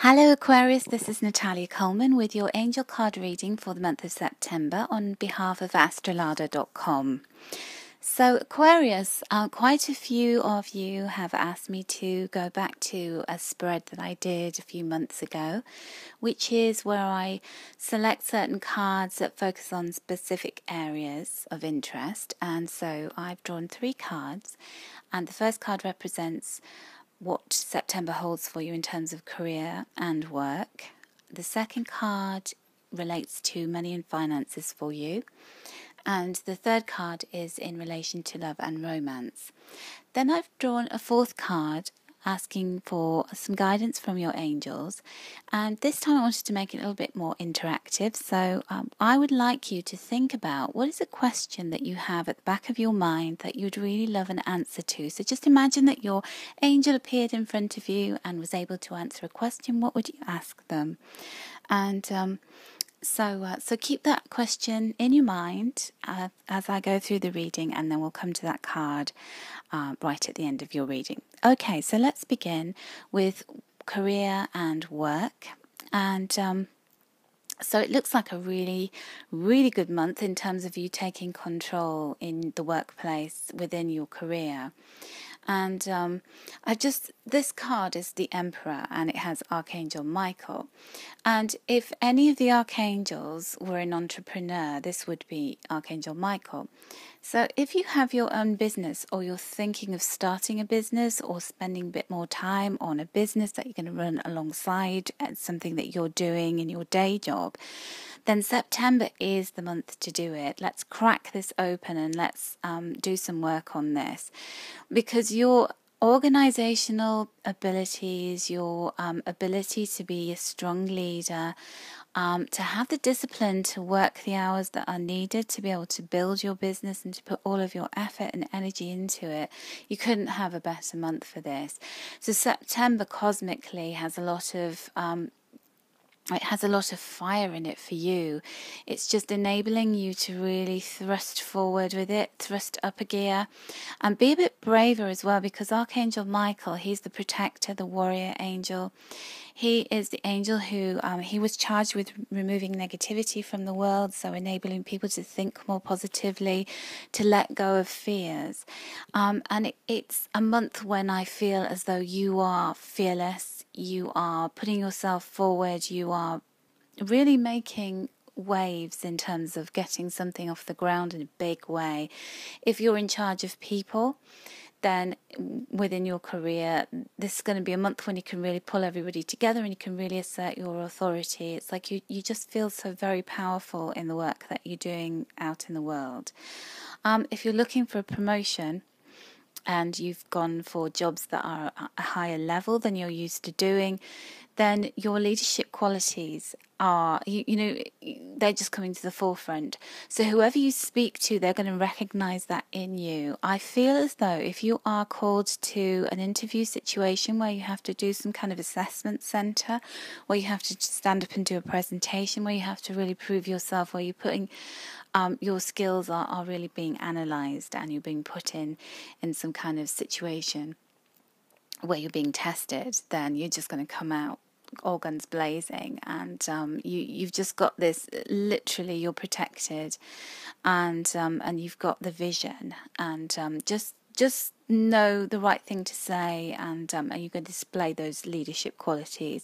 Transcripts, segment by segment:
Hello Aquarius, this is Natalia Coleman with your angel card reading for the month of September on behalf of astrolada.com. So Aquarius, quite a few of you have asked me to go back to a spread that I did a few months ago, which is where I select certain cards that focus on specific areas of interest. And so I've drawn 3 cards, and the first card represents what September holds for you in terms of career and work. The second card relates to money and finances for you. And the third card is in relation to love and romance. Then I've drawn a 4th card asking for some guidance from your angels, and this time I wanted to make it a little bit more interactive. So I would like you to think about what is a question that you have at the back of your mind that you'd really love an answer to. So just imagine that your angel appeared in front of you and was able to answer a question. What would you ask them? And So keep that question in your mind as I go through the reading, and then we'll come to that card right at the end of your reading. Okay, so let's begin with career and work. And so it looks like a really, really good month in terms of you taking control in the workplace within your career. And this card is the Emperor, and it has Archangel Michael. And if any of the archangels were an entrepreneur, this would be Archangel Michael. So if you have your own business, or you're thinking of starting a business or spending a bit more time on a business that you're going to run alongside something that you're doing in your day job, then September is the month to do it. Let's crack this open and let's do some work on this, because your organizational abilities, your ability to be a strong leader, to have the discipline to work the hours that are needed to be able to build your business and to put all of your effort and energy into it, you couldn't have a better month for this. So September cosmically has a lot of fire in it for you. It's just enabling you to really thrust forward with it, thrust up a gear, and be a bit braver as well, because Archangel Michael, he's the protector, the warrior angel. He is the angel who he was charged with removing negativity from the world, so enabling people to think more positively, to let go of fears. And it's a month when I feel as though you are fearless, you are putting yourself forward, you are really making waves in terms of getting something off the ground in a big way. If you're in charge of people, then within your career, this is going to be a month when you can really pull everybody together and you can really assert your authority. It's like you just feel so very powerful in the work that you're doing out in the world. If you're looking for a promotion and you've gone for jobs that are at a higher level than you're used to doing, then your leadership qualities are, they're just coming to the forefront. So whoever you speak to, they're going to recognize that in you. I feel as though if you are called to an interview situation where you have to do some kind of assessment center, where you have to stand up and do a presentation, where you have to really prove yourself, where you're putting your skills are really being analyzed and you're being put in some kind of situation where you're being tested, then you're just going to come out all guns blazing, and you've just got this, literally you're protected, and you've got the vision, and just know the right thing to say, and you can display those leadership qualities.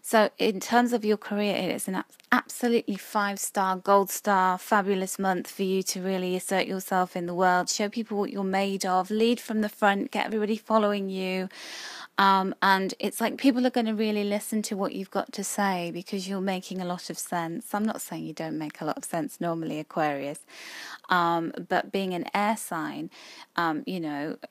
So in terms of your career, it is an absolutely 5-star, gold star, fabulous month for you to really assert yourself in the world, show people what you're made of, lead from the front, get everybody following you. And it's like people are going to really listen to what you've got to say because you're making a lot of sense. I'm not saying you don't make a lot of sense normally, Aquarius, but being an air sign,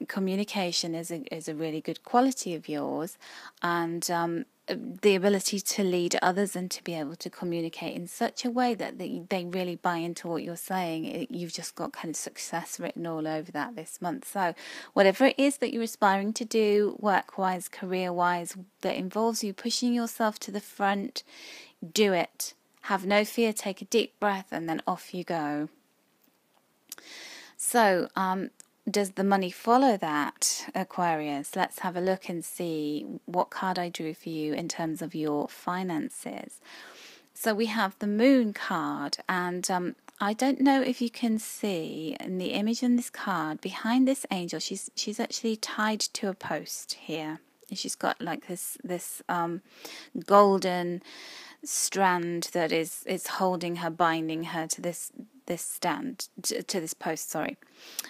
communication is a really good quality of yours, and the ability to lead others and to be able to communicate in such a way that they really buy into what you're saying. You've just got kind of success written all over that this month. So whatever it is that you're aspiring to do, work-wise, career-wise, that involves you pushing yourself to the front, do it. Have no fear, take a deep breath, and then off you go. So does the money follow that, Aquarius? Let's have a look and see what card I drew for you in terms of your finances. So we have the Moon card, and I don't know if you can see in the image in this card, behind this angel, she's actually tied to a post here. And she's got like this golden strand that is holding her, binding her to this stand, to this post, sorry.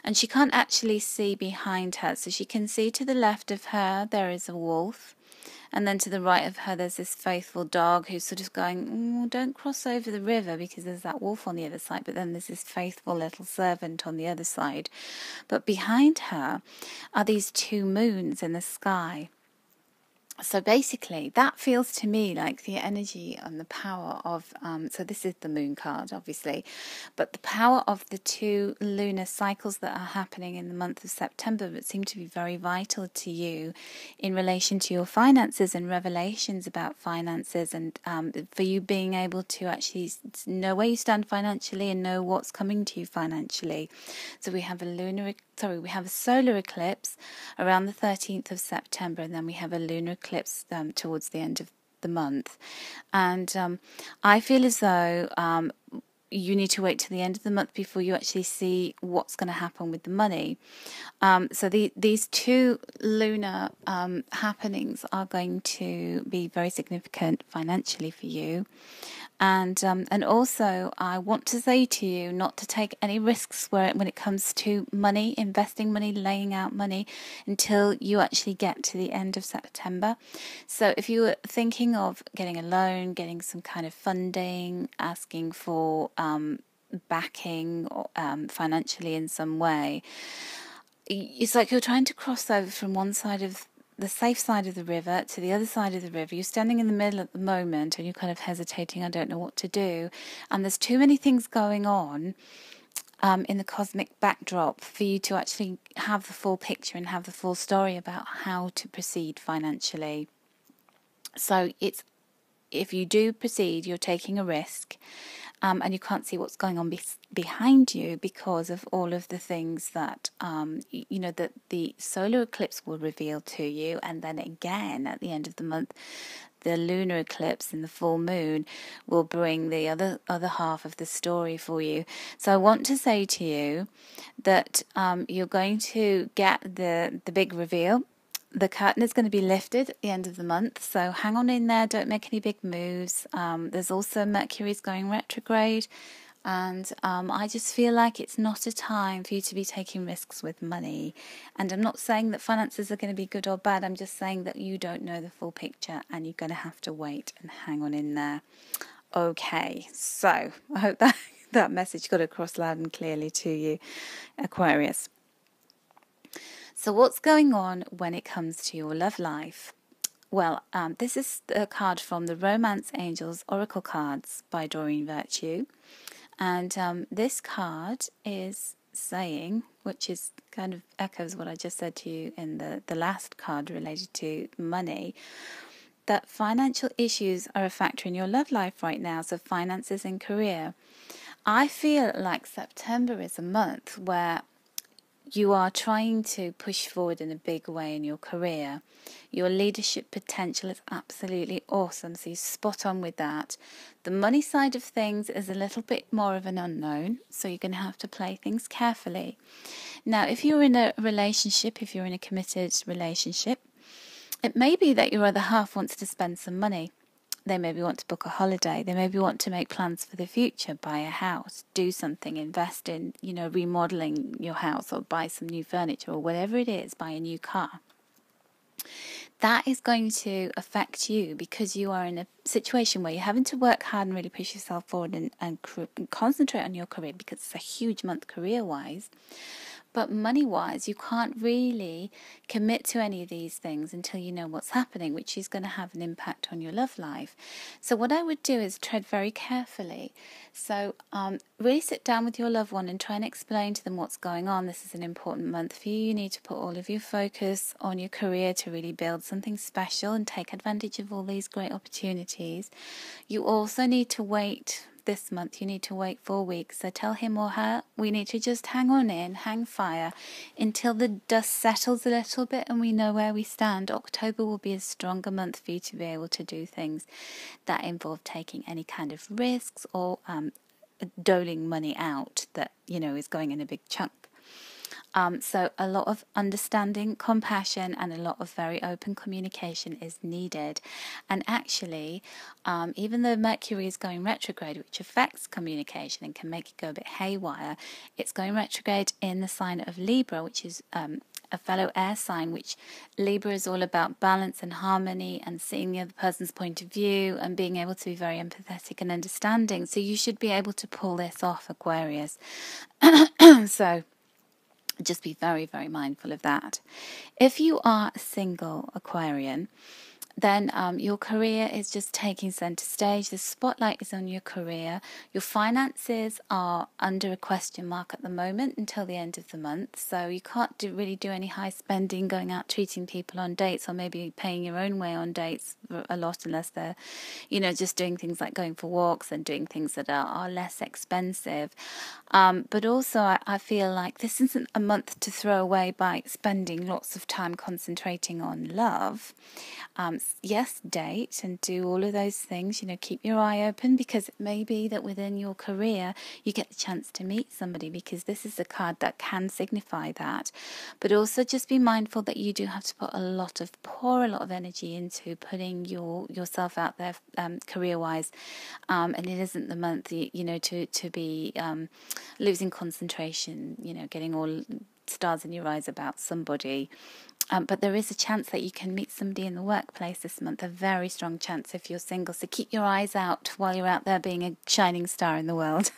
And she can't actually see behind her, so she can see to the left of her there is a wolf, and then to the right of her there's this faithful dog who's sort of going, don't cross over the river because there's that wolf on the other side, but then there's this faithful little servant on the other side. But behind her are these two moons in the sky. So basically, that feels to me like the energy and the power of, so this is the Moon card, obviously, but the power of the two lunar cycles that are happening in the month of September that seem to be very vital to you in relation to your finances and revelations about finances, and for you being able to actually know where you stand financially and know what's coming to you financially. So we have a solar eclipse around the 13th of September, and then we have a lunar eclipse towards the end of the month. And I feel as though you need to wait till the end of the month before you actually see what's going to happen with the money. So these two lunar happenings are going to be very significant financially for you. And also, I want to say to you not to take any risks when it comes to money, investing money, laying out money until you actually get to the end of September. So if you were thinking of getting a loan, getting some kind of funding, asking for backing financially in some way, it's like you're trying to cross over from one side of the safe side of the river to the other side of the river. You're standing in the middle at the moment and you're kind of hesitating, I don't know what to do. And there's too many things going on in the cosmic backdrop for you to actually have the full picture and have the full story about how to proceed financially. So if you do proceed, you're taking a risk. And you can't see what's going on behind you because of all of the things that, that the solar eclipse will reveal to you. And then again, at the end of the month, the lunar eclipse and the full moon will bring the other half of the story for you. So I want to say to you that you're going to get the big reveal. The curtain is going to be lifted at the end of the month, so hang on in there, don't make any big moves. There's also Mercury's going retrograde, and I just feel like it's not a time for you to be taking risks with money. And I'm not saying that finances are going to be good or bad, I'm just saying that you don't know the full picture and you're going to have to wait and hang on in there. Okay, so I hope that message got across loud and clearly to you, Aquarius. So what's going on when it comes to your love life? Well, this is a card from the Romance Angels Oracle Cards by Doreen Virtue. And this card is saying, which is kind of echoes what I just said to you in the last card related to money, that financial issues are a factor in your love life right now, so finances and career. I feel like September is a month where you are trying to push forward in a big way in your career. Your leadership potential is absolutely awesome, so you're spot on with that. The money side of things is a little bit more of an unknown, so you're going to have to play things carefully. Now, if you're in a relationship, if you're in a committed relationship, it may be that your other half wants to spend some money. They maybe want to book a holiday. They maybe want to make plans for the future, buy a house, do something, invest in, remodeling your house or buy some new furniture or whatever it is, buy a new car. That is going to affect you because you are in a situation where you're having to work hard and really push yourself forward and concentrate on your career because it's a huge month career-wise. But money-wise, you can't really commit to any of these things until you know what's happening, which is going to have an impact on your love life. So what I would do is tread very carefully. So really sit down with your loved one and try and explain to them what's going on. This is an important month for you. You need to put all of your focus on your career to really build something special and take advantage of all these great opportunities. You also need to wait this month, you need to wait 4 weeks. So tell him or her, we need to just hang on in, hang fire until the dust settles a little bit and we know where we stand. October will be a stronger month for you to be able to do things that involve taking any kind of risks or doling money out that, is going in a big chunk. So a lot of understanding, compassion, and a lot of very open communication is needed. And actually, even though Mercury is going retrograde, which affects communication and can make it go a bit haywire, it's going retrograde in the sign of Libra, which is a fellow air sign, which Libra is all about balance and harmony and seeing the other person's point of view and being able to be very empathetic and understanding. So you should be able to pull this off, Aquarius. So just be very, very mindful of that. If you are a single Aquarian, then your career is just taking center stage. The spotlight is on your career. Your finances are under a question mark at the moment until the end of the month. So you can't really do any high spending, going out treating people on dates, or maybe paying your own way on dates a lot, unless they're, just doing things like going for walks and doing things that are less expensive. But also I feel like this isn't a month to throw away by spending lots of time concentrating on love. Yes, date and do all of those things, keep your eye open, because it may be that within your career you get the chance to meet somebody, because this is a card that can signify that. But also just be mindful that you do have to pour a lot of energy into putting yourself out there career-wise, and it isn't the month, to be losing concentration, getting all stars in your eyes about somebody. But there is a chance that you can meet somebody in the workplace this month, a very strong chance if you're single. So keep your eyes out while you're out there being a shining star in the world.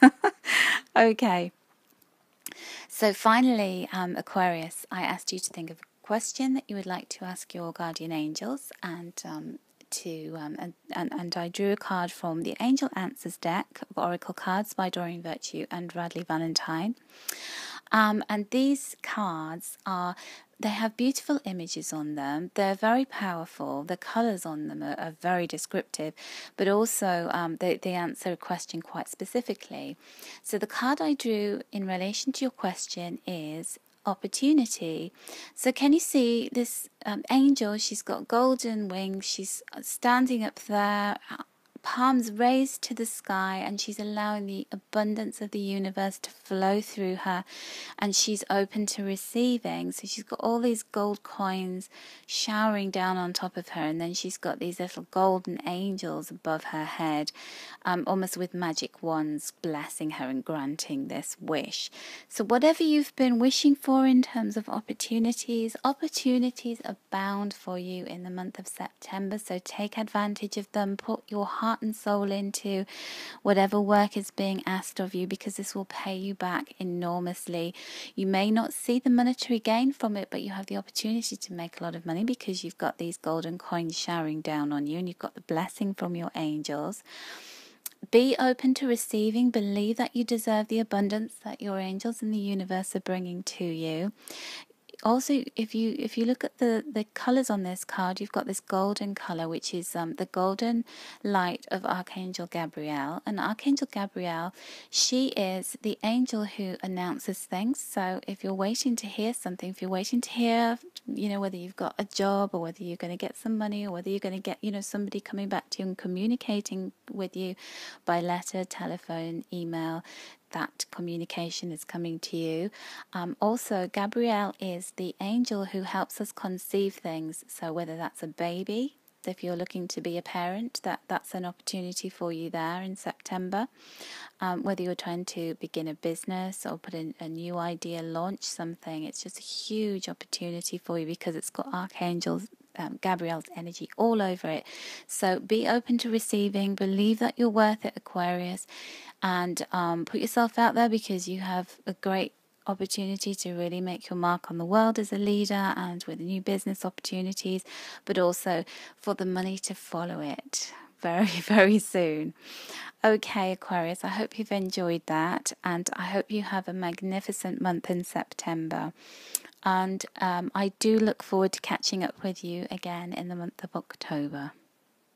Okay. So finally, Aquarius, I asked you to think of a question that you would like to ask your guardian angels, and I drew a card from the Angel Answers deck of Oracle cards by Doreen Virtue and Radley Valentine. And these cards they have beautiful images on them. They're very powerful. The colours on them are very descriptive, but also they answer a question quite specifically. So the card I drew in relation to your question is opportunity. So can you see this angel? She's got golden wings. She's standing up there, palms raised to the sky, and she's allowing the abundance of the universe to flow through her, and she's open to receiving. So she's got all these gold coins showering down on top of her, and then she's got these little golden angels above her head, almost with magic wands blessing her and granting this wish. So whatever you've been wishing for in terms of opportunities abound for you in the month of September. So take advantage of them. Put your heart and soul into whatever work is being asked of you, because this will pay you back enormously. You may not see the monetary gain from it, but you have the opportunity to make a lot of money because you've got these golden coins showering down on you, and you've got the blessing from your angels. Be open to receiving. Believe that you deserve the abundance that your angels in the universe are bringing to you. Also, if you look at the colours on this card, you've got this golden colour, which is the golden light of Archangel Gabriel. And Archangel Gabriel, she is the angel who announces things. So if you're waiting to hear something, if you're waiting to hear, whether you've got a job, or whether you're going to get some money, or whether you're going to get, somebody coming back to you and communicating with you by letter, telephone, email, that communication is coming to you. Also, Gabrielle is the angel who helps us conceive things. So whether that's a baby, if you're looking to be a parent, that's an opportunity for you there in September. Whether you're trying to begin a business or put in a new idea, launch something, it's just a huge opportunity for you because it's got Archangel's Gabrielle's energy all over it. So be open to receiving. Believe that you're worth it, Aquarius, and put yourself out there, because you have a great opportunity to really make your mark on the world as a leader, and with new business opportunities, but also for the money to follow it very, very soon. Okay, Aquarius, I hope you've enjoyed that, and I hope you have a magnificent month in September. And I do look forward to catching up with you again in the month of October.